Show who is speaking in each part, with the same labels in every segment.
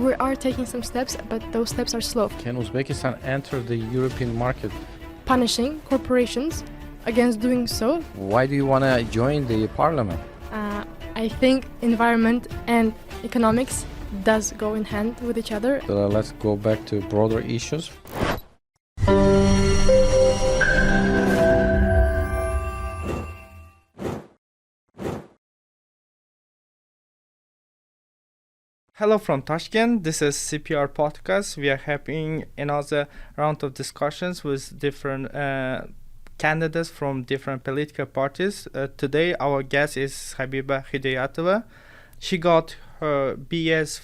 Speaker 1: We are taking some steps, but those steps are slow.
Speaker 2: Can Uzbekistan enter the European market?
Speaker 1: Punishing corporations against doing so.
Speaker 2: Why do you want to join the parliament?
Speaker 1: I think environment and economics does go in hand with each other.
Speaker 2: So let's go back to broader issues.
Speaker 3: Hello from Tashkent. This is CPR Podcast. We are having another round of discussions with different candidates from different political parties. Today, our guest is Habiba Xidoyatova. She got her BS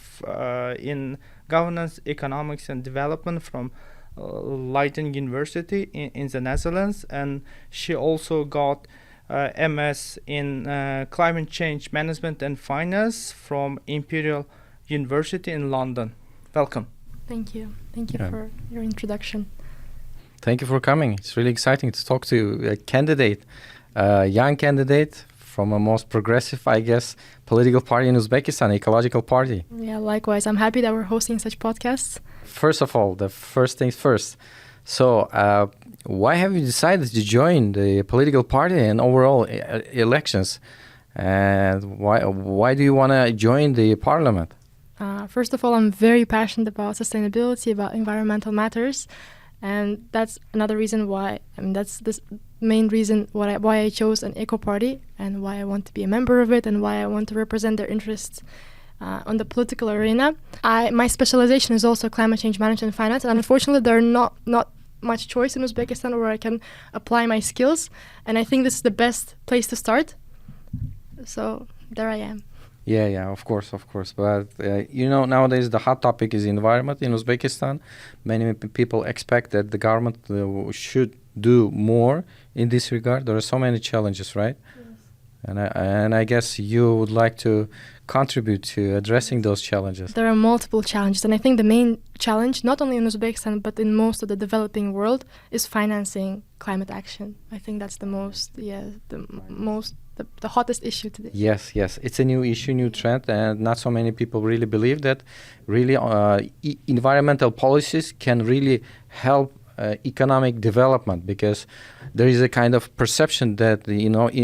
Speaker 3: in Governance, Economics and Development from Leiden University in the Netherlands, and she also got MS in Climate Change Management and Finance from Imperial University in London. Welcome.
Speaker 1: Thank you. Thank you for your introduction.
Speaker 2: Thank you for coming. It's really exciting to talk to a candidate, a young candidate from a most progressive, I guess, political party in Uzbekistan, Ecological Party.
Speaker 1: Yeah, likewise. I'm happy that we're hosting such podcasts.
Speaker 2: First of all, the first things first. So, why have you decided to join the political party and overall elections? And why do you want to join the parliament?
Speaker 1: First of all, I'm very passionate about sustainability, about environmental matters, and that's another reason why. That's the main reason why I chose an eco party and why I want to be a member of it and why I want to represent their interests on the political arena. My specialization is also climate change management and finance, and unfortunately, there are not much choice in Uzbekistan where I can apply my skills, and I think this is the best place to start. So there I am.
Speaker 2: Yeah, of course. But, nowadays the hot topic is environment in Uzbekistan. Many people expect that the government should do more in this regard. There are so many challenges, right? Yes. And I guess you would like to contribute to addressing those challenges.
Speaker 1: There are multiple challenges, and I think the main challenge, not only in Uzbekistan, but in most of the developing world, is financing climate action. I think that's the hottest issue today.
Speaker 2: Yes. It's a new issue, new trend, and not so many people really believe that really environmental policies can really help economic development, because there is a kind of perception that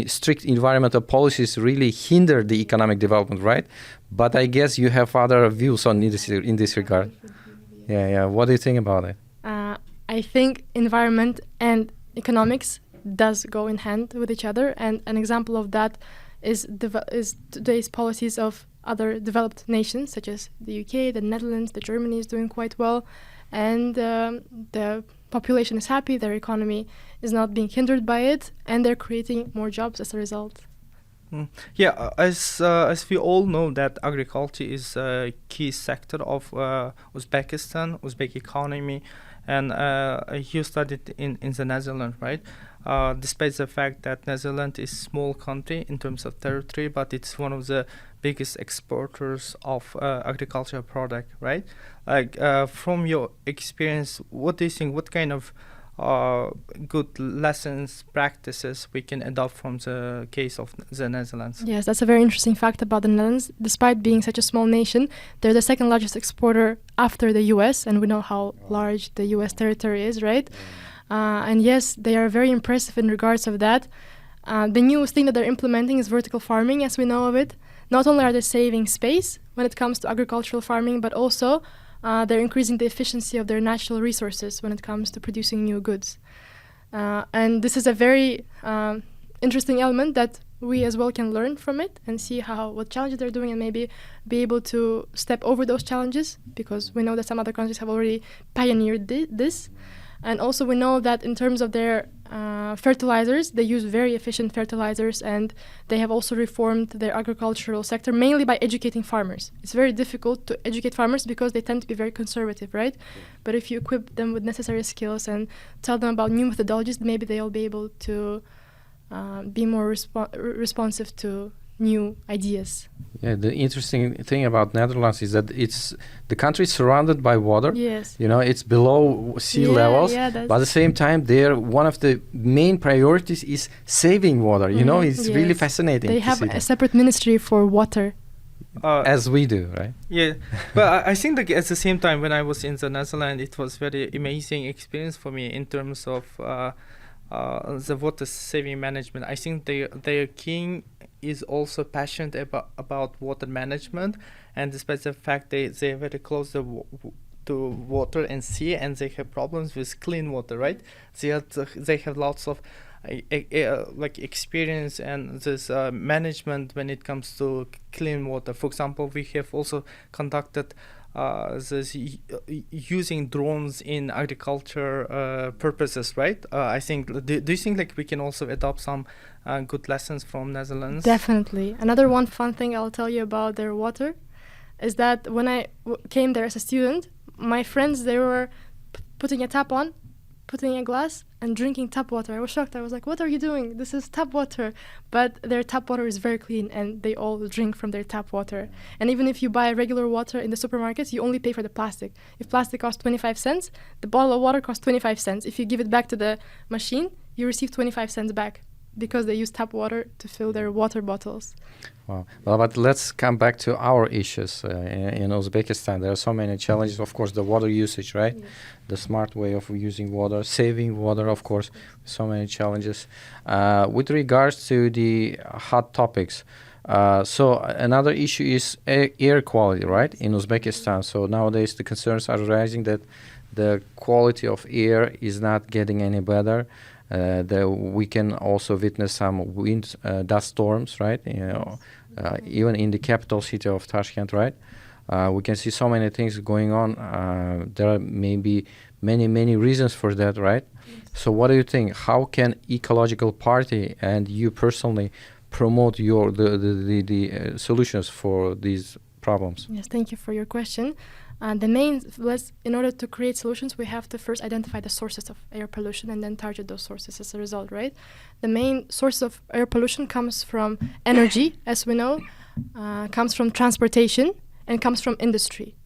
Speaker 2: strict environmental policies really hinder the economic development, right? But I guess you have other views on in this regard. Yeah. What do you think about it?
Speaker 1: I think environment and economics does go in hand with each other, and an example of that is today's policies of other developed nations such as the UK, the Netherlands, the Germany is doing quite well, and the population is happy, their economy is not being hindered by it, and they're creating more jobs as a result.
Speaker 3: Yeah, as we all know that agriculture is a key sector of Uzbek economy, and you studied in the Netherlands, right? Despite the fact that Netherlands is a small country in terms of territory, but it's one of the biggest exporters of agricultural product, right? Like from your experience, what do you think? What kind of good lessons, practices we can adopt from the case of the Netherlands?
Speaker 1: Yes, that's a very interesting fact about the Netherlands. Despite being such a small nation, they're the second largest exporter after the US, and we know how large the US territory is, right? And yes, they are very impressive in regards of that. The newest thing that they're implementing is vertical farming, as we know of it. Not only are they saving space when it comes to agricultural farming, but also they're increasing the efficiency of their natural resources when it comes to producing new goods. And this is a very interesting element that we as well can learn from it and see what challenges they're doing, and maybe be able to step over those challenges, because we know that some other countries have already pioneered this. And also we know that in terms of their fertilizers, they use very efficient fertilizers, and they have also reformed their agricultural sector, mainly by educating farmers. It's very difficult to educate farmers because they tend to be very conservative, right? But if you equip them with necessary skills and tell them about new methodologies, maybe they'll be able to be more responsive to new ideas.
Speaker 2: Yeah, the interesting thing about Netherlands is that the country is surrounded by water.
Speaker 1: Yes.
Speaker 2: It's below sea levels. Yeah, but at the same time, one of the main priorities is saving water. It's really fascinating.
Speaker 1: They have a separate ministry for water.
Speaker 2: as we do, right?
Speaker 3: Yeah, but I think that at the same time, when I was in the Netherlands, it was very amazing experience for me in terms of the water saving management. I think their king is also passionate about water management, and despite the fact they're very close to water and sea, and they have problems with clean water, right? They have lots of like experience and this management when it comes to clean water. For example, we have also conducted this using drones in agriculture purposes, right? I think. Do you think like we can also adopt some good lessons from Netherlands?
Speaker 1: Definitely. Another one fun thing I'll tell you about their water is that when I came there as a student, my friends, they were putting a tap on, putting a glass and drinking tap water. I was shocked. I was like, what are you doing? This is tap water. But their tap water is very clean and they all drink from their tap water. And even if you buy regular water in the supermarkets, you only pay for the plastic. If plastic costs 25 cents, the bottle of water costs 25 cents. If you give it back to the machine, you receive 25 cents back because they use tap water to fill their water bottles.
Speaker 2: Wow. Well, but let's come back to our issues in Uzbekistan. There are so many challenges. Of course, the water usage, right?
Speaker 1: Yes.
Speaker 2: The smart way of using water, saving water, of course, so many challenges. With regards to the hot topics, so another issue is air quality, right, in Uzbekistan. So nowadays the concerns are rising that the quality of air is not getting any better. We can also witness some wind dust storms, right? Even in the capital city of Tashkent, right? We can see so many things going on. There are maybe many reasons for that, right?
Speaker 1: Yes.
Speaker 2: So what do you think? How can Ecological Party and you personally promote the solutions for these problems?
Speaker 1: Yes, thank you for your question. In order to create solutions, we have to first identify the sources of air pollution and then target those sources as a result, right? The main source of air pollution comes from energy, as we know, comes from transportation, and comes from industry.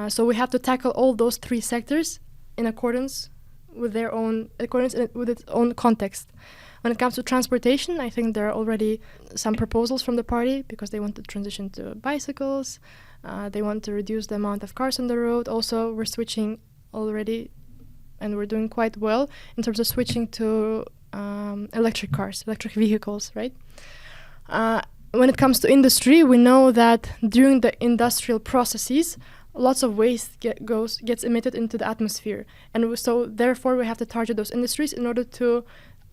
Speaker 1: So we have to tackle all those three sectors in accordance with its own context. When it comes to transportation, I think there are already some proposals from the party because they want to transition to bicycles. They want to reduce the amount of cars on the road. Also, we're switching already, and we're doing quite well in terms of switching to electric cars, electric vehicles, right? When it comes to industry, we know that during the industrial processes, lots of waste gets emitted into the atmosphere. And so therefore, we have to target those industries in order to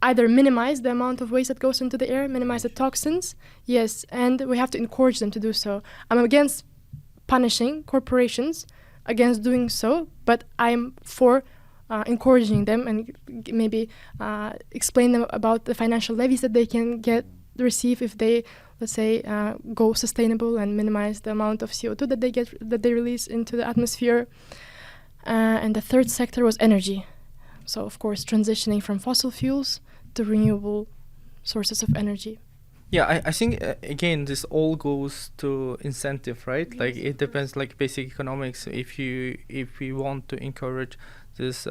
Speaker 1: either minimize the amount of waste that goes into the air, minimize the toxins, yes, and we have to encourage them to do so. I'm against punishing corporations against doing so, but I'm for encouraging them and maybe explain them about the financial levies that they can receive if they, let's say, go sustainable and minimize the amount of CO2 that they release into the atmosphere. And the third sector was energy. So, of course, transitioning from fossil fuels to renewable sources of energy.
Speaker 3: Yeah, I think again this all goes to incentive, right?
Speaker 1: Yes.
Speaker 3: Like it depends, like basic economics. If we want to encourage this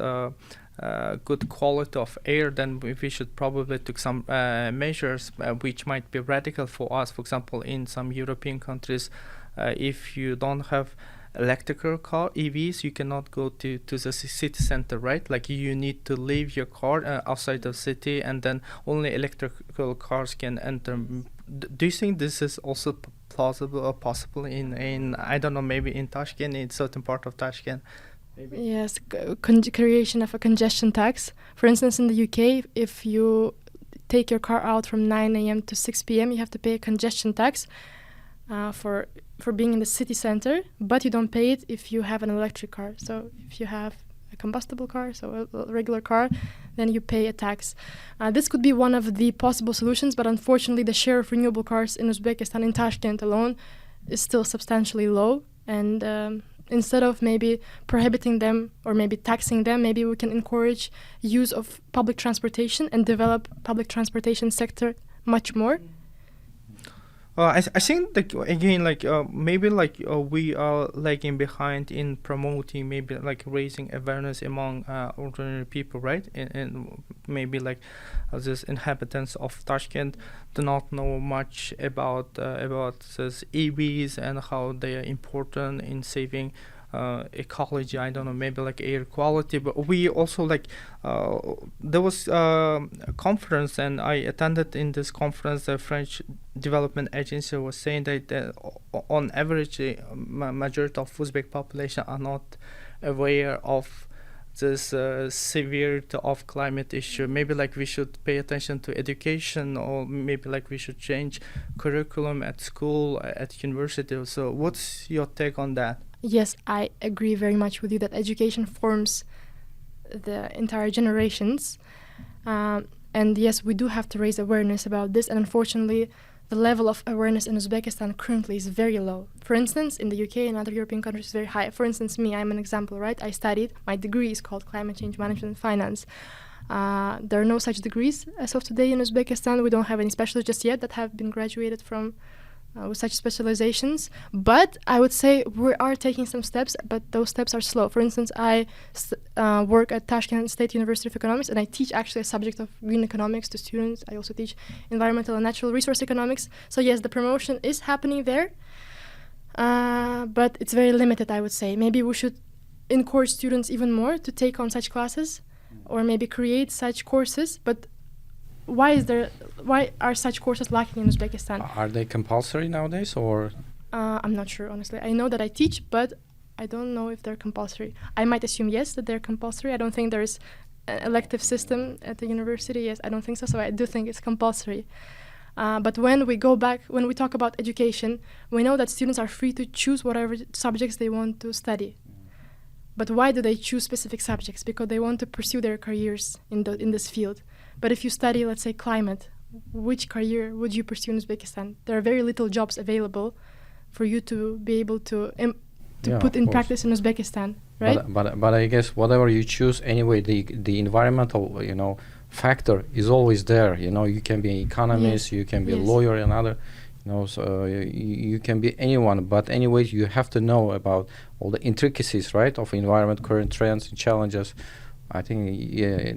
Speaker 3: good quality of air, then we should probably take some measures which might be radical for us. For example, in some European countries, if you don't have electrical car EVs, you cannot go to the city center, right? Like you need to leave your car outside the city, and then only electrical cars can enter. Do you think this is also plausible or possible in I don't know, maybe in Tashkent, in certain part of Tashkent? Maybe.
Speaker 1: Yes, creation of a congestion tax. For instance, in the UK, if you take your car out from 9 a.m. to 6 p.m., you have to pay a congestion tax for being in the city center, but you don't pay it if you have an electric car. So if you have a combustible car, so a regular car, then you pay a tax. This could be one of the possible solutions, but unfortunately the share of renewable cars in Uzbekistan, in Tashkent alone, is still substantially low. And instead of maybe prohibiting them or maybe taxing them, maybe we can encourage use of public transportation and develop public transportation sector much more.
Speaker 3: I think like again like maybe like we are lagging behind in promoting, maybe like raising awareness among ordinary people, right? And maybe like these inhabitants of Tashkent do not know much about these EVs and how they are important in saving ecology. I don't know, maybe like air quality. But we also like there was a conference, and I attended in this conference. The French Development Agency was saying that on average, majority of Uzbek population are not aware of this severity of climate issue. Maybe like we should pay attention to education, or maybe like we should change curriculum at school, at university. So what's your take on that?
Speaker 1: Yes, I agree very much with you that education forms the entire generations. And yes, we do have to raise awareness about this. And unfortunately, the level of awareness in Uzbekistan currently is very low. For instance, in the UK and other European countries, it's very high. For instance, me, I'm an example, right? I studied, my degree is called Climate Change Management and Finance. There are no such degrees as of today in Uzbekistan. We don't have any specialists just yet that have been graduated from with such specializations, but I would say we are taking some steps, but those steps are slow. For instance, I work at Tashkent State University of Economics, and I teach actually a subject of green economics to students. I also teach environmental and natural resource economics. So yes, the promotion is happening there, but it's very limited, I would say. Maybe we should encourage students even more to take on such classes, or maybe create such courses, but why are such courses lacking in Uzbekistan?
Speaker 2: Are they compulsory nowadays, or?
Speaker 1: I'm not sure, honestly. I know that I teach, but I don't know if they're compulsory. I might assume yes, that they're compulsory. I don't think there's an elective system at the university. Yes, I don't think so. So I do think it's compulsory. But when we talk about education, we know that students are free to choose whatever subjects they want to study. But why do they choose specific subjects? Because they want to pursue their careers in this field. But if you study, let's say, climate, which career would you pursue in Uzbekistan? There are very little jobs available for you to be able to put in practice in Uzbekistan, right?
Speaker 2: But I guess whatever you choose, anyway, the environmental factor is always there. You can be an economist, you can be a lawyer, and other. So you can be anyone, but anyways, you have to know about all the intricacies, right, of environment, current trends and challenges. I think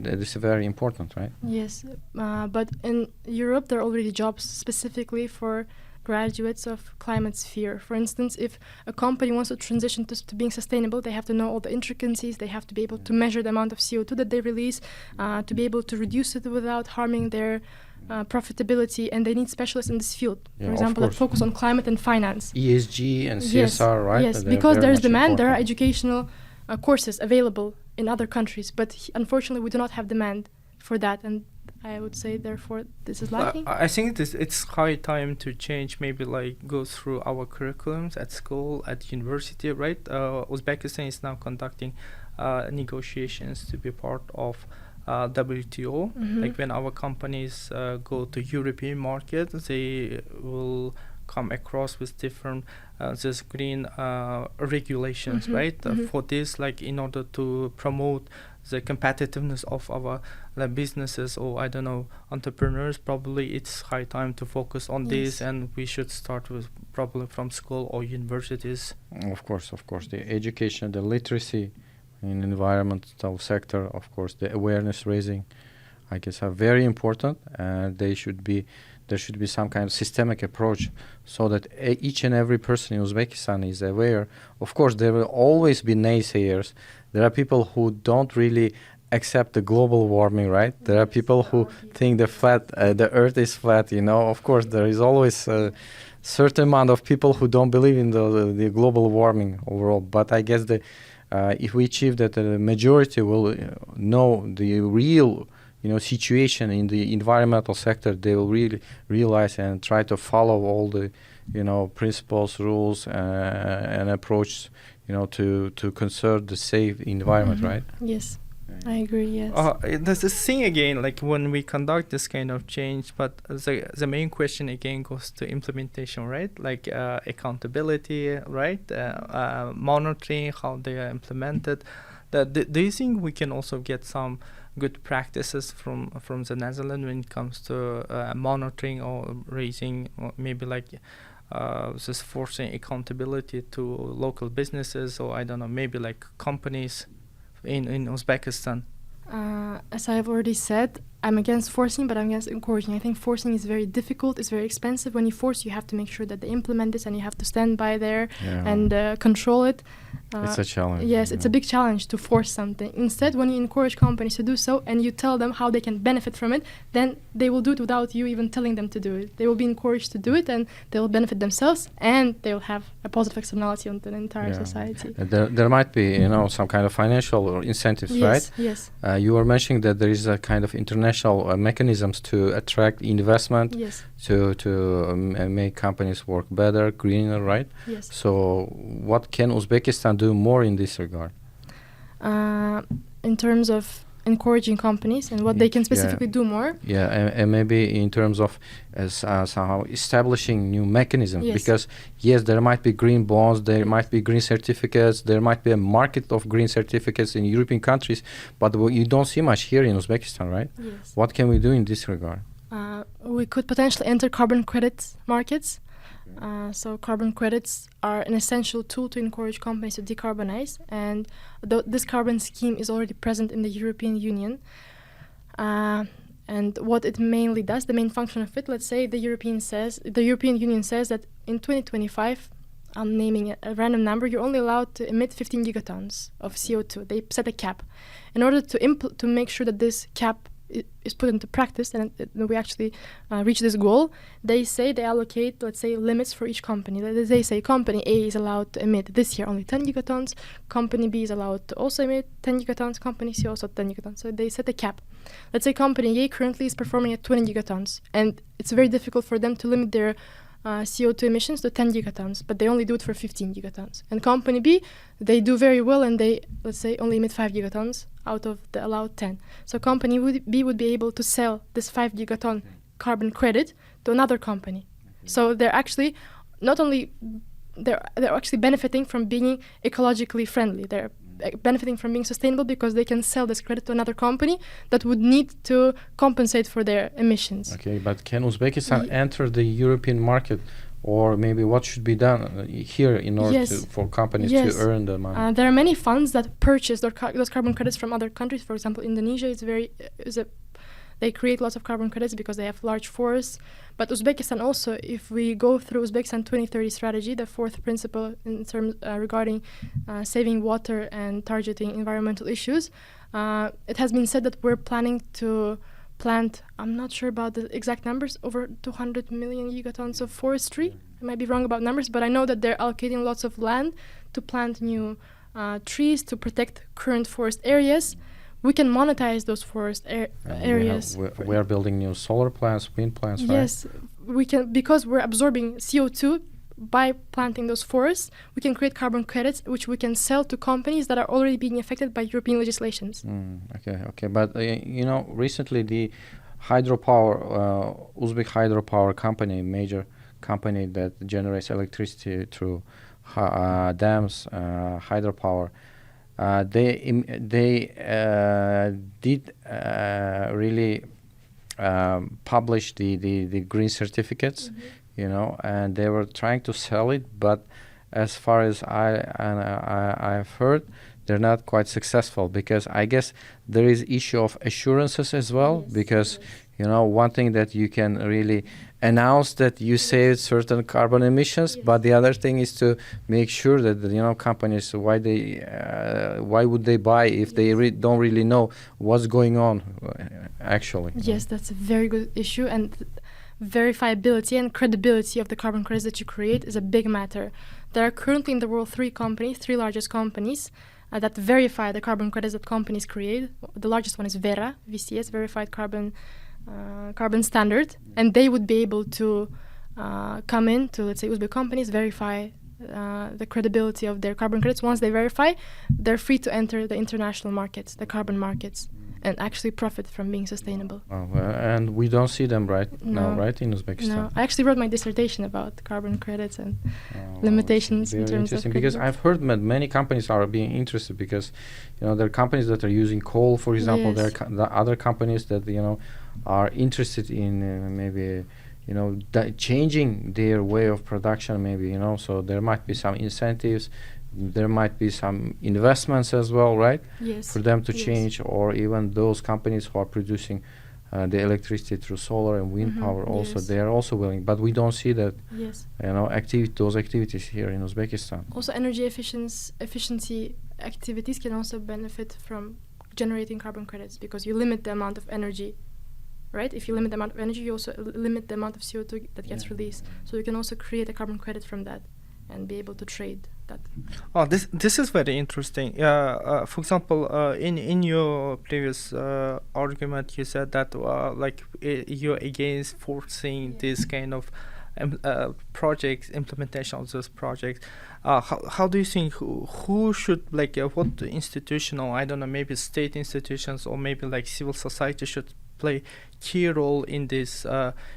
Speaker 2: that is very important, right?
Speaker 1: Yes, but in Europe, there are already jobs specifically for graduates of climate sphere. For instance, if a company wants to transition to being sustainable, they have to know all the intricacies. They have to be able to measure the amount of CO2 that they release, to be able to reduce it without harming their profitability, and they need specialists in this field. For example, that focus on climate and finance.
Speaker 2: ESG and CSR, right?
Speaker 1: Yes, because there's demand, important. There are educational courses available in other countries, but unfortunately we do not have demand for that, and I would say therefore this is lacking.
Speaker 3: I think it's high time to change, maybe like go through our curriculums at school, at university, right? Uzbekistan is now conducting negotiations to be part of WTO. Like when our companies go to European market, they will come across with different this green regulations, right? For this, like in order to promote the competitiveness of our businesses, or I don't know, entrepreneurs, probably it's high time to focus on this, and we should start with probably from school or universities.
Speaker 2: Of course, the education, the literacy in environmental sector, of course, the awareness raising, I guess, are very important, and there should be some kind of systemic approach so that each and every person in Uzbekistan is aware. Of course, there will always be naysayers. There are people who don't really accept the global warming, right? There are people who think the earth is flat, Of course, there is always a certain amount of people who don't believe in the global warming overall. But I guess if we achieve that, the majority will know the real situation in the environmental sector, they will really realize and try to follow all the principles, rules, and approach to conserve the safe environment, right?
Speaker 1: Yes, I agree. Yes.
Speaker 3: There's this thing again, like when we conduct this kind of change, but the main question again goes to implementation, right? Like accountability, right? Monitoring how they are implemented. Do you think we can also get some good practices from the Netherlands when it comes to monitoring or raising, or maybe like just forcing accountability to local businesses, or I don't know, maybe like companies in Uzbekistan?
Speaker 1: As I have already said, I'm against forcing, but I'm against encouraging. I think forcing is very difficult, it's very expensive. When you force, you have to make sure that they implement this, and you have to stand by there and control it.
Speaker 2: It's a challenge.
Speaker 1: Yes, it's a big challenge to force something. Instead, when you encourage companies to do so and you tell them how they can benefit from it, then they will do it without you even telling them to do it. They will be encouraged to do it, and they will benefit themselves, and they will have a positive externality on the entire society.
Speaker 2: There might be, some kind of financial or incentives, right?
Speaker 1: Yes.
Speaker 2: You were mentioning that there is a kind of international mechanisms to attract investment, to make companies work better, greener, right?
Speaker 1: Yes.
Speaker 2: So what can Uzbekistan do more in this regard?
Speaker 1: In terms of encouraging companies and what they can specifically do more.
Speaker 2: And maybe in terms of somehow establishing new mechanisms, because there might be green bonds, there might be green certificates, there might be a market of green certificates in European countries, but you don't see much here in Uzbekistan, right?
Speaker 1: Yes.
Speaker 2: What can we do in this regard?
Speaker 1: We could potentially enter carbon credits markets. So carbon credits are an essential tool to encourage companies to decarbonize, and this carbon scheme is already present in the European Union. And what it mainly does, the main function of it, let's say the European Union says that in 2025, I'm naming a random number, you're only allowed to emit 15 gigatons of CO2. They set a cap. In order to make sure that this cap is put into practice and we actually reach this goal, they allocate, let's say, limits for each company. They say company A is allowed to emit this year only 10 gigatons, company B is allowed to also emit 10 gigatons, company C also 10 gigatons. So they set a cap. Let's say company A currently is performing at 20 gigatons, and it's very difficult for them to limit their CO2 emissions to 10 gigatons, but they only do it for 15 gigatons. And company B, they do very well, and they, let's say, only emit 5 gigatons out of the allowed 10. So company B would be able to sell this 5 gigaton carbon credit to another company. So they're actually they're actually benefiting from being ecologically friendly. They're benefiting from being sustainable because they can sell this credit to another company that would need to compensate for their emissions.
Speaker 2: Okay, but can Uzbekistan enter the European market, or maybe what should be done here in order for companies to earn the money?
Speaker 1: There are many funds that purchase those carbon credits from other countries. For example, Indonesia they create lots of carbon credits because they have large forests. But Uzbekistan also, if we go through Uzbekistan 2030 strategy, the fourth principle in terms regarding saving water and targeting environmental issues, it has been said that we're planning to plant, I'm not sure about the exact numbers, over 200 million gigatons of forestry. I might be wrong about numbers, but I know that they're allocating lots of land to plant new trees to protect current forest areas. We can monetize those forest areas.
Speaker 2: We are building new solar plants, wind plants, right?
Speaker 1: Yes, we can, because we're absorbing CO2 by planting those forests. We can create carbon credits, which we can sell to companies that are already being affected by European legislations.
Speaker 2: Okay. But recently the hydropower, Uzbek hydropower company, major company that generates electricity through dams, hydropower. They did really publish the green certificates, and they were trying to sell it, but as far as I've heard, they're not quite successful, because I guess there is issue of assurances as well, because one thing that you can really announce that you saved certain carbon emissions, but the other thing is to make sure that companies, why would they buy if they don't really know what's going on actually?
Speaker 1: Yes, that's a very good issue, and verifiability and credibility of the carbon credits that you create is a big matter. There are currently in the world three largest companies that verify the carbon credits that companies create. The largest one is Vera, VCS, Verified Carbon Standard, and they would be able to come in to, let's say, Uzbek companies, verify the credibility of their carbon credits. Once they verify, they're free to enter the international markets, the carbon markets. and actually profit from being sustainable.
Speaker 2: And we don't see them now, right, in Uzbekistan?
Speaker 1: No, I actually wrote my dissertation about carbon credits and limitations in terms of
Speaker 2: because I've heard many companies are being interested because, there are companies that are using coal, for example.
Speaker 1: Yes.
Speaker 2: There are the other companies that are interested in maybe changing their way of production, maybe so there might be some incentives, there might be some investments as well, right?
Speaker 1: Yes.
Speaker 2: For them to change, or even those companies who are producing the electricity through solar and wind power also, they are also willing, but we don't see that those activities here in Uzbekistan.
Speaker 1: Also, energy efficiency activities can also benefit from generating carbon credits because you limit the amount of energy, right? If you limit the amount of energy, you also limit the amount of CO2 that gets released. So you can also create a carbon credit from that and be able to trade that.
Speaker 3: Oh, this is very interesting. For example, in your previous argument, you said that you're against forcing this kind of projects, implementation of those projects. How do you think who should what institutional, I don't know, maybe state institutions or maybe civil society should play key role in this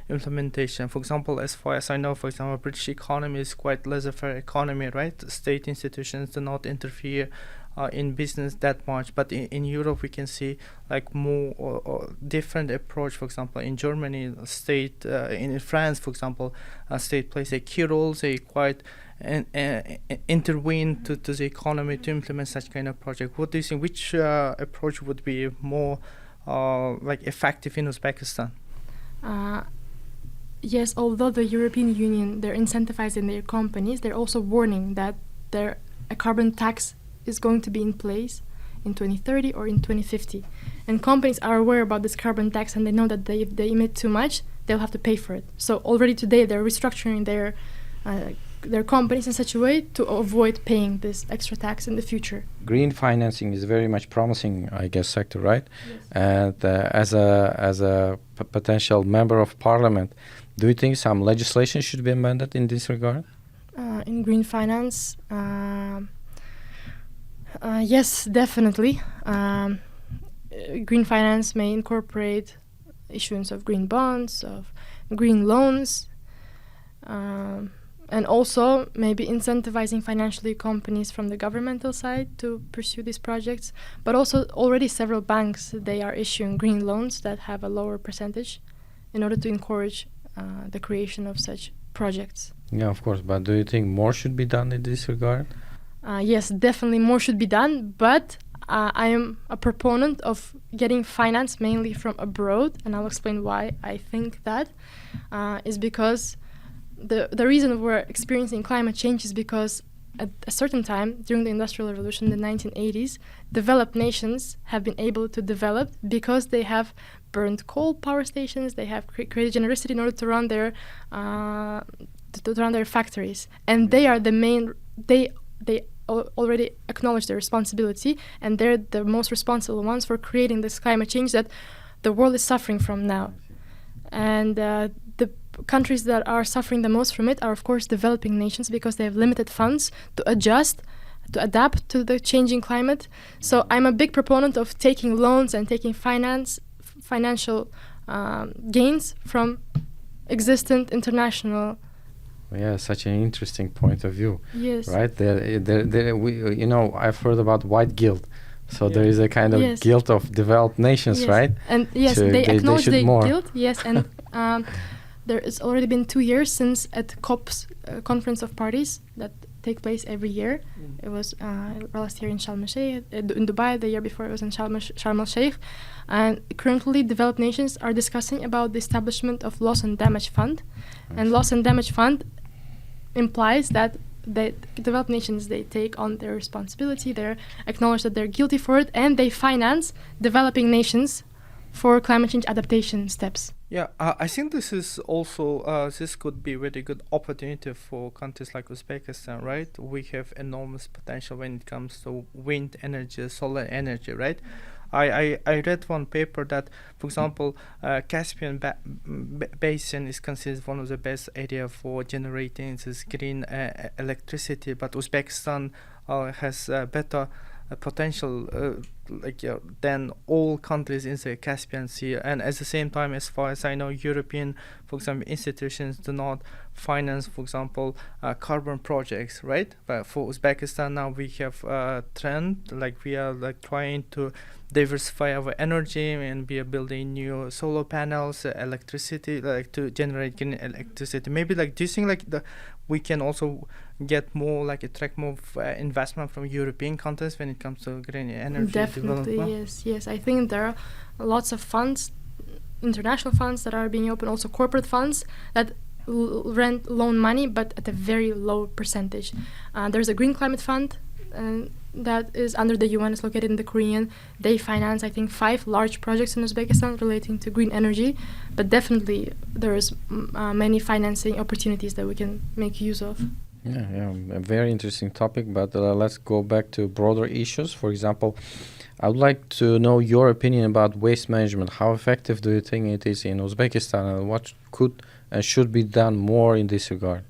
Speaker 3: implementation? For example, as far as I know, for example, British economy is quite laissez-faire economy, right? State institutions do not interfere in business that much, but in Europe we can see more or different approach. For example, in Germany, state in France, for example, state plays a key role. They quite intervene to the economy to implement such kind of project. What do you think? Which approach would be more effective in Uzbekistan?
Speaker 1: Yes, although the European Union, they're incentivizing their companies, they're also warning that a carbon tax is going to be in place in 2030 or in 2050. And companies are aware about this carbon tax, and they know that if they emit too much, they'll have to pay for it. So already today, they're restructuring their companies in such a way to avoid paying this extra tax in the future.
Speaker 2: Green financing is very much promising, I guess, sector, right?
Speaker 1: Yes.
Speaker 2: And as a potential member of parliament, do you think some legislation should be amended in this regard?
Speaker 1: In green finance, yes, definitely. Green finance may incorporate issuance of green bonds, of green loans, and also maybe incentivizing financially companies from the governmental side to pursue these projects. But also already several banks, they are issuing green loans that have a lower percentage in order to encourage the creation of such projects.
Speaker 2: Yeah, of course. But do you think more should be done in this regard?
Speaker 1: Yes, definitely more should be done. But I am a proponent of getting finance mainly from abroad. And I'll explain why I think that is because the reason we're experiencing climate change is because at a certain time during the Industrial Revolution in the 1980s, developed nations have been able to develop because they have burned coal power stations, they have created genericity in order to run their factories, and they are the main. They already acknowledge their responsibility, and they're the most responsible ones for creating this climate change that the world is suffering from now. And the countries that are suffering the most from it are, of course, developing nations because they have limited funds to adapt to the changing climate. So I'm a big proponent of taking loans and taking financial gains from existent international.
Speaker 2: Yeah, such an interesting point of view.
Speaker 1: Yes.
Speaker 2: Right? I've heard about white guilt. So there is a kind of guilt of developed nations, right?
Speaker 1: And yes,
Speaker 2: so
Speaker 1: they acknowledge
Speaker 2: their
Speaker 1: guilt. Yes, and there has already been 2 years since at COP's Conference of Parties that take place every year. It was last year in Sharm el-Sheikh, in Dubai. The year before it was in Sharm el-Sheikh. And currently, developed nations are discussing about the establishment of Loss and Damage Fund. And Loss and Damage Fund implies that the developed nations, they take on their responsibility, they acknowledge that they're guilty for it, and they finance developing nations for climate change adaptation steps.
Speaker 3: Yeah, I think this is also, this could be a very good opportunity for countries like Uzbekistan, right? We have enormous potential when it comes to wind energy, solar energy, right? I read one paper that, for example, Caspian Basin is considered one of the best area for generating this green electricity, but Uzbekistan has better potential than all countries in the Caspian Sea. And at the same time, as far as I know, European, for example, institutions do not finance, for example, carbon projects, right? But for Uzbekistan now we have a trend, like we are like trying to diversify our energy, and we are building new solar panels, electricity, like to generate green electricity. Maybe like, do you think like we can also get more, like attract more investment from European countries when it comes to green energy
Speaker 1: Definitely,
Speaker 3: development?
Speaker 1: yes. I think there are lots of funds, international funds that are being opened, also corporate funds that loan money, but at a very low percentage. There's a Green Climate Fund that is under the UN, is located in the Korean. They finance, I think, 5 large projects in Uzbekistan relating to green energy, but definitely there is many financing opportunities that we can make use of.
Speaker 2: Yeah, a very interesting topic, but let's go back to broader issues. For example, I would like to know your opinion about waste management. How effective do you think it is in Uzbekistan, and what could and should be done more in this regard?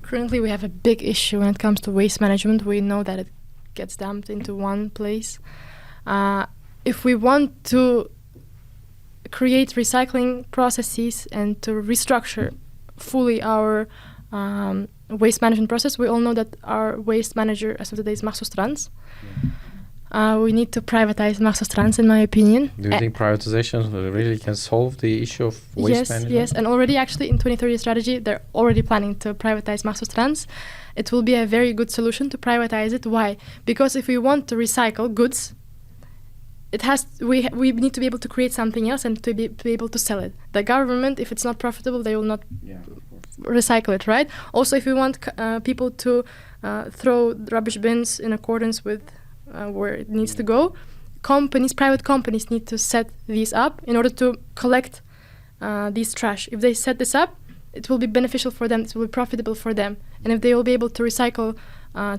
Speaker 1: Currently, we have a big issue when it comes to waste management. We know that it gets dumped into one place. If we want to create recycling processes and to restructure fully our waste management process, we all know that our waste manager as of today is Mahsustrans. We need to privatize Mahsustrans, in my opinion.
Speaker 2: Do you think privatization really can solve the issue of waste management?
Speaker 1: Yes, and already actually in 2030 strategy, they're already planning to privatize Mahsustrans. It will be a very good solution to privatize it. Why? Because if we want to recycle goods, we need to be able to create something else and to be able to sell it. The government, if it's not profitable, they will not recycle it, right? Also, if we want people to throw rubbish bins in accordance with where it needs to go, private companies need to set these up in order to collect these trash. If they set this up, it will be beneficial for them, it will be profitable for them. And if they will be able to recycle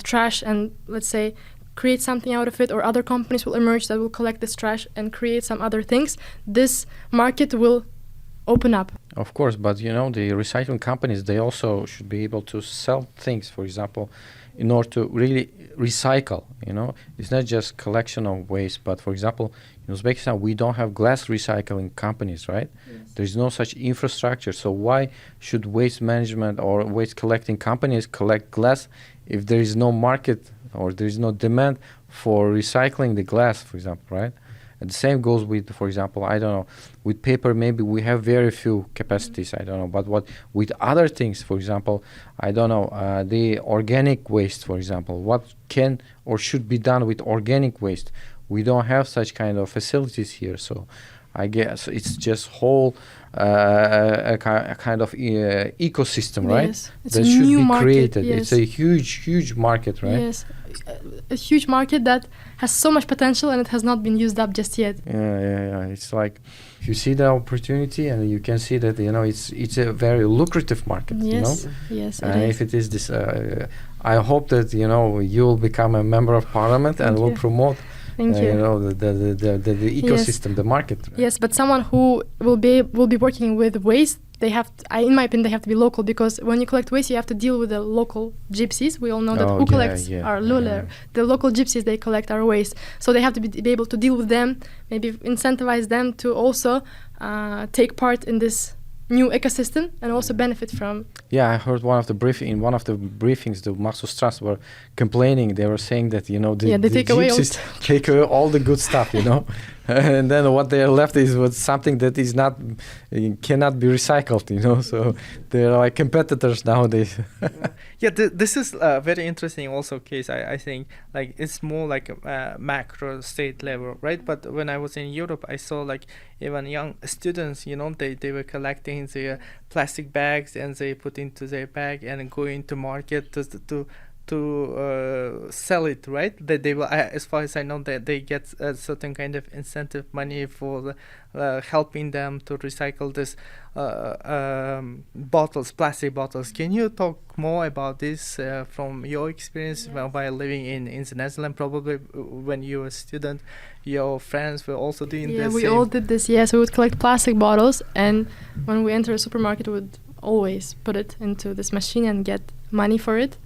Speaker 1: trash and, let's say, create something out of it, or other companies will emerge that will collect this trash and create some other things, this market will open up.
Speaker 2: Of course, but the recycling companies, they also should be able to sell things, for example, in order to really recycle. It's not just collection of waste, but for example, in Uzbekistan we don't have glass recycling companies, right? Yes. There's no such infrastructure. So why should waste management or waste collecting companies collect glass if there is no market or there is no demand for recycling the glass, for example, right? And the same goes with, for example, I don't know, with paper maybe we have very few capacities, I don't know, but what with other things, for example, I don't know, the organic waste, for example, what can or should be done with organic waste? We don't have such kind of facilities here, so I guess it's just whole a kind of ecosystem, right?
Speaker 1: Yes, it's
Speaker 2: that
Speaker 1: a
Speaker 2: should
Speaker 1: new
Speaker 2: be
Speaker 1: market,
Speaker 2: created.
Speaker 1: yes.
Speaker 2: It's a huge market, right?
Speaker 1: Yes, a huge market that has so much potential and it has not been used up just yet.
Speaker 2: Yeah. It's like if you see the opportunity and you can see that it's a very lucrative market.
Speaker 1: Yes, yes.
Speaker 2: And if it is this, I hope that you will become a member of parliament and will promote.
Speaker 1: Thank you.
Speaker 2: The ecosystem, yes. The market. Right?
Speaker 1: Yes, but someone who will be working with waste, in my opinion, they have to be local, because when you collect waste, you have to deal with the local gypsies. We all know that who collects our luler. Yeah. The local gypsies, they collect our waste. So they have to be able to deal with them, maybe incentivize them to also take part in this new ecosystem and also benefit from.
Speaker 2: Yeah, I heard in one of the briefings, the Mahsustrans were complaining. They were saying that they
Speaker 1: take
Speaker 2: gypsies take away all the good stuff, and then what they are left is with something that is cannot be recycled, So they're like competitors nowadays.
Speaker 3: Yeah, this is a very interesting also case. I think like it's more like a macro state level, right? But when I was in Europe, I saw like even young students, they were collecting their plastic bags and they put into their bag and go into market to sell it, right? That they will, as far as I know, that they get a certain kind of incentive money for helping them to recycle this plastic bottles. Can you talk more about this from your experience while living in the Netherlands? Probably when you were a student, your friends were also doing this.
Speaker 1: Yeah, we all did this. Yes, we would collect plastic bottles, and when we enter a supermarket, we would always put it into this machine and get money for it.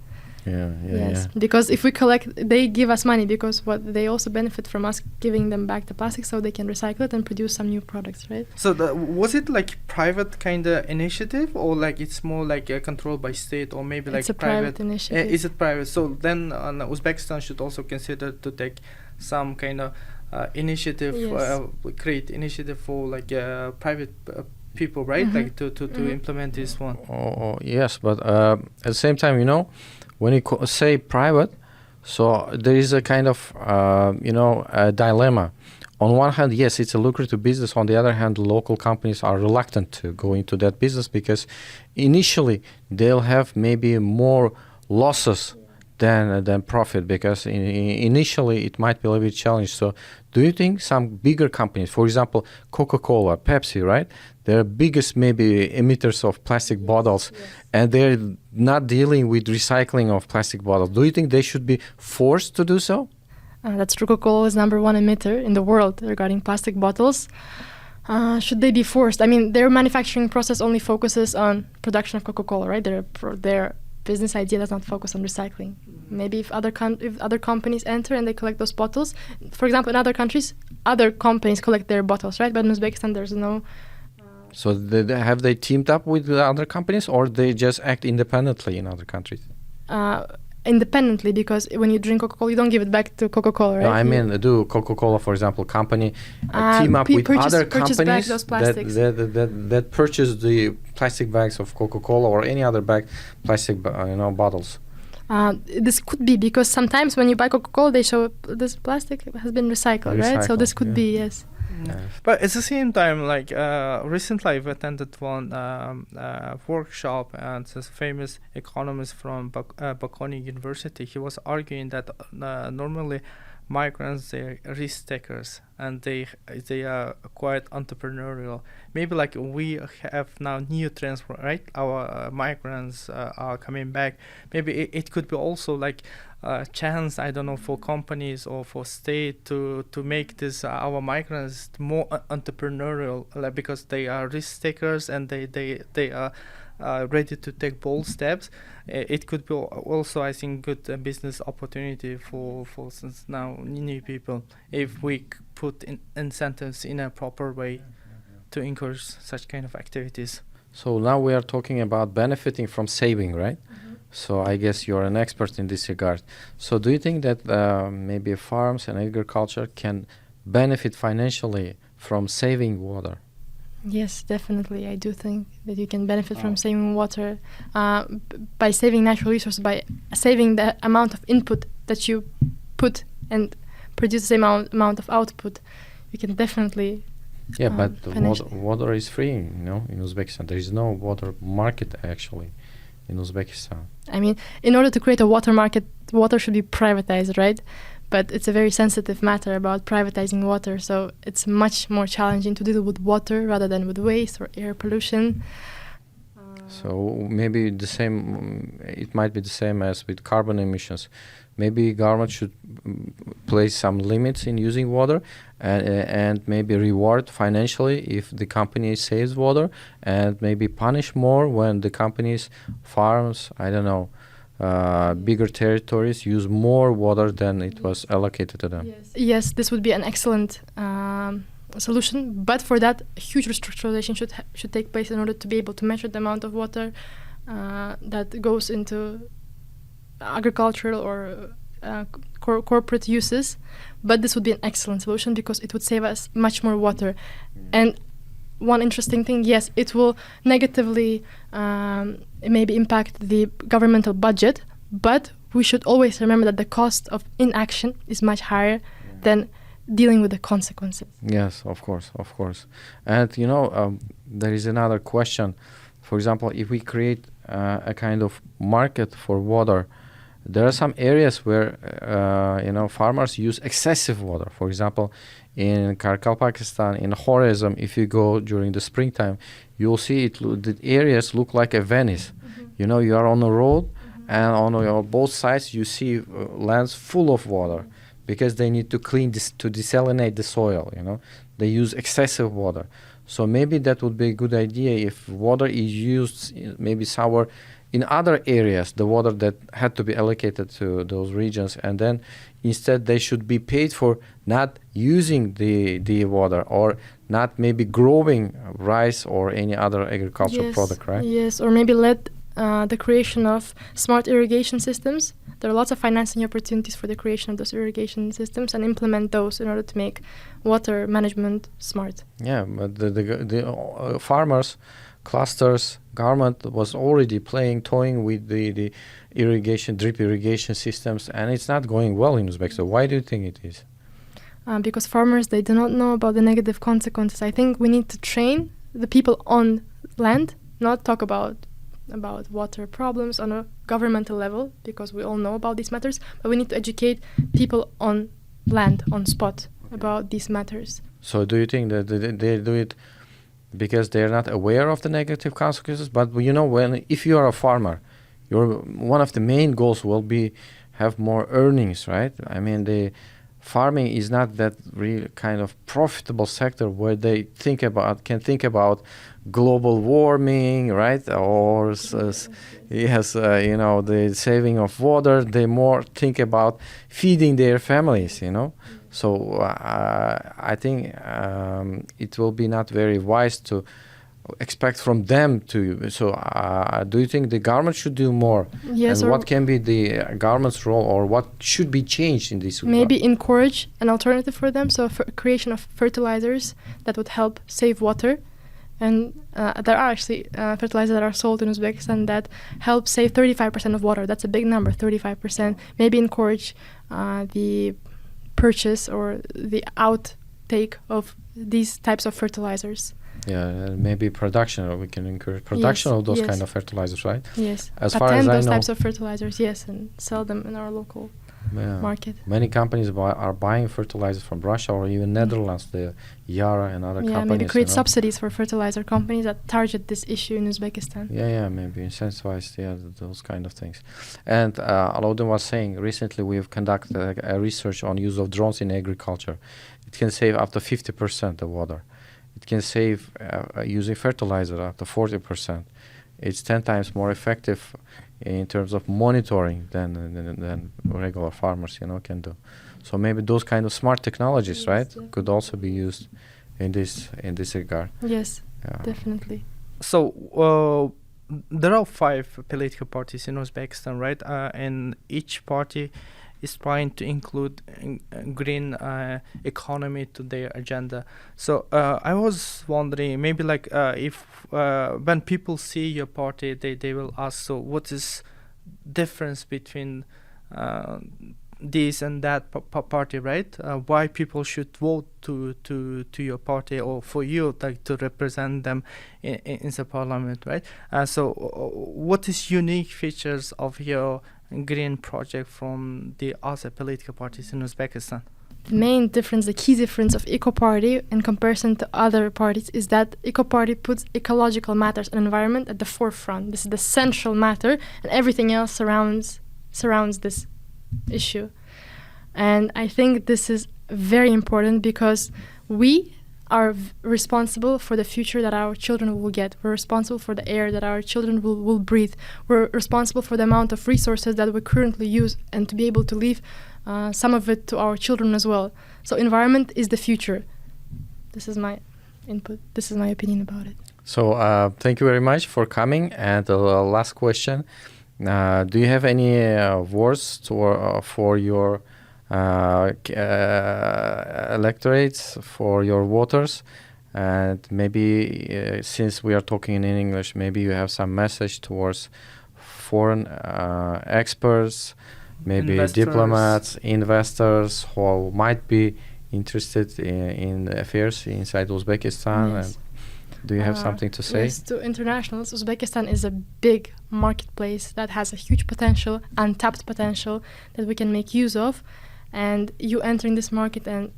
Speaker 1: Yes, because if we collect, they give us money because what they also benefit from us giving them back the plastic so they can recycle it and produce some new products, right?
Speaker 3: So was it like private kind of initiative, or like it's more like controlled by state, or maybe like
Speaker 1: it's a private initiative.
Speaker 3: Is it private? So then Uzbekistan should also consider to take some kind of initiative, create initiative for like private people, right? Like to implement this one.
Speaker 2: Yes, but at the same time, when you say private, so there is a kind of a dilemma. On one hand, yes, it's a lucrative business. On the other hand, local companies are reluctant to go into that business because initially they'll have maybe more losses than profit, because initially it might be a little bit challenged. So do you think some bigger companies, for example, Coca-Cola, Pepsi, right? They're biggest maybe emitters of plastic bottles, and they're not dealing with recycling of plastic bottles. Do you think they should be forced to do so?
Speaker 1: That's true. Coca-Cola is number one emitter in the world regarding plastic bottles. Should they be forced? I mean, their manufacturing process only focuses on production of Coca-Cola, right? Their business idea does not focus on recycling. Maybe if other companies enter and they collect those bottles, for example, in other countries, other companies collect their bottles, right? But in Uzbekistan, there's no.
Speaker 2: So have they teamed up with the other companies, or they just act independently in other countries?
Speaker 1: Independently, because when you drink Coca-Cola, you don't give it back to Coca-Cola, right?
Speaker 2: No, I mean, do Coca-Cola, for example, company team up with other companies that purchase the plastic bags of Coca-Cola or any other plastic bottles?
Speaker 1: This could be, because sometimes when you buy Coca-Cola, they show this plastic has been recycled, right? So this could be, yes.
Speaker 3: But at the same time, like recently I've attended one workshop, and this famous economist from Bocconi University, he was arguing that normally migrants, they're risk takers, and they are quite entrepreneurial. Maybe like we have now new trends, right? Our migrants are coming back. Maybe it could be also like a chance, I don't know, for companies or for state to make this our migrants more entrepreneurial, like, because they are risk takers and they are ready to take bold steps. It could be also, I think, good business opportunity for since now new people, if we put incentives in a proper way to encourage such kind of activities.
Speaker 2: So now we are talking about benefiting from saving, right? So I guess you're an expert in this regard. So do you think that maybe farms and agriculture can benefit financially from saving water?
Speaker 1: Yes, definitely. I do think that you can benefit from saving water by saving natural resources, by saving the amount of input that you put and produce the same amount of output. You can definitely.
Speaker 2: Yeah, but water is free, in Uzbekistan. There is no water market actually in Uzbekistan.
Speaker 1: I mean, in order to create a water market, water should be privatized, right? But it's a very sensitive matter about privatizing water, so it's much more challenging to deal with water rather than with waste or air pollution.
Speaker 2: So maybe it might be the same as with carbon emissions. Maybe government should place some limits in using water and maybe reward financially if the company saves water, and maybe punish more when the companies, farms, I don't know, bigger territories use more water than it was allocated to them.
Speaker 1: Yes, this would be an excellent solution, but for that, huge restructurization should take place in order to be able to measure the amount of water that goes into agricultural or corporate uses. But this would be an excellent solution because it would save us much more water. And one interesting thing, yes, it will negatively maybe impact the governmental budget, but we should always remember that the cost of inaction is much higher than dealing with the consequences.
Speaker 2: Yes, of course. And there is another question. For example, if we create a kind of market for water, there are some areas where farmers use excessive water. For example, in Karkal, Pakistan, in Khorizm, if you go during the springtime, you'll see the areas look like a Venice. Mm-hmm. You are on a road, and on both sides you see lands full of water, because they need to to desalinate the soil. They use excessive water. So maybe that would be a good idea if water is used maybe somewhere in other areas the water that had to be allocated to those regions, and then instead they should be paid for not using the water or not maybe growing rice or any other agricultural product, right?
Speaker 1: Yes, or maybe let the creation of smart irrigation systems. There are lots of financing opportunities for the creation of those irrigation systems, and implement those in order to make water management smart.
Speaker 2: Yeah, but the farmers, clusters, government was already toying with the irrigation, drip irrigation systems, and it's not going well in Uzbekistan. Why do you think it is?
Speaker 1: Because farmers, they do not know about the negative consequences. I think we need to train the people on land, not talk about water problems on a governmental level, because we all know about these matters, but we need to educate people on land, on spot, about these matters.
Speaker 2: So do you think that they do it because they're not aware of the negative consequences? But if you are a farmer, one of the main goals will be have more earnings, right? I mean, the farming is not that real kind of profitable sector where they can think about global warming, right? Or the saving of water. They more think about feeding their families, So I think it will be not very wise to expect from them to. So do you think the government should do more?
Speaker 1: Yes.
Speaker 2: And what can be the government's role, or what should be changed in this regard?
Speaker 1: Maybe encourage an alternative for them. So creation of fertilizers that would help save water. And there are actually fertilizers that are sold in Uzbekistan that help save 35% of water. That's a big number, 35%. Maybe encourage the purchase or the outtake of these types of fertilizers.
Speaker 2: Yeah, maybe production, or we can encourage production of those kind of fertilizers, right?
Speaker 1: Yes.
Speaker 2: As far as I know,
Speaker 1: those types of fertilizers, yes, and sell them in our local market.
Speaker 2: Many companies are buying fertilizers from Russia or even Netherlands, the Yara and other companies.
Speaker 1: Yeah, maybe create subsidies for fertilizer companies that target this issue in Uzbekistan.
Speaker 2: Yeah, maybe incentivize, those kind of things. And Alauddin was saying, recently we have conducted a research on use of drones in agriculture. It can save up to 50% of water. It can save using fertilizer up to 40%. It's 10 times more effective in terms of monitoring than regular farmers, can do. So maybe those kind of smart technologies, right, could also be used in this regard.
Speaker 1: Yes, definitely.
Speaker 3: So there are 5 political parties in Uzbekistan, right? And each party is trying to include green economy to their agenda. So I was wondering, maybe if when people see your party, they will ask, so what is difference between this and that party, right? Why people should vote to your party or for you, to represent them in the parliament, right? So what is unique features of your green project from the other political parties in Uzbekistan?
Speaker 1: The main difference, the key difference of Eco Party in comparison to other parties is that Eco Party puts ecological matters and environment at the forefront. This is the central matter, and everything else surrounds this issue. And I think this is very important because we are responsible for the future that our children will get. We're responsible for the air that our children will breathe. We're responsible for the amount of resources that we currently use, and to be able to leave some of it to our children as well. So environment is the future. This is my input. This is my opinion about it.
Speaker 2: So thank you very much for coming. And the last question, do you have any words for your electorates, for your voters? And maybe since we are talking in English, maybe you have some message towards foreign experts, maybe diplomats, investors who might be interested in affairs inside Uzbekistan.
Speaker 1: Yes.
Speaker 2: And do you have something to say?
Speaker 1: Yes, to internationals, Uzbekistan is a big marketplace that has a huge potential, untapped potential that we can make use of. And you entering this market and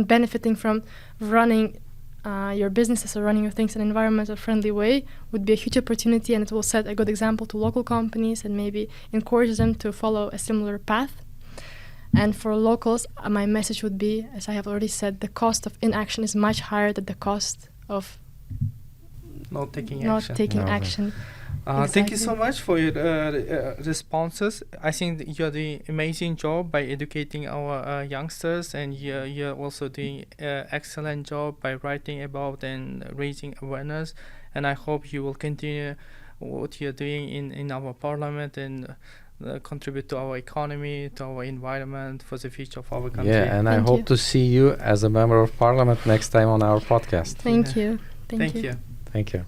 Speaker 1: benefiting from running your businesses or running your things in an environmental friendly way would be a huge opportunity, and it will set a good example to local companies and maybe encourage them to follow a similar path. And for locals, my message would be, as I have already said, the cost of inaction is much higher than the cost of
Speaker 3: not taking action. Thank you
Speaker 1: Exactly.
Speaker 3: so much for your responses. I think that you're doing amazing job by educating our youngsters, and you're also doing excellent job by writing about and raising awareness. And I hope you will continue what you're doing in our parliament and contribute to our economy, to our environment, for the future of our country.
Speaker 2: Yeah, and I
Speaker 1: Thank
Speaker 2: hope
Speaker 1: you.
Speaker 2: to see you as a member of parliament next time on our podcast.
Speaker 1: Thank you.
Speaker 3: Thank you.
Speaker 2: Thank you.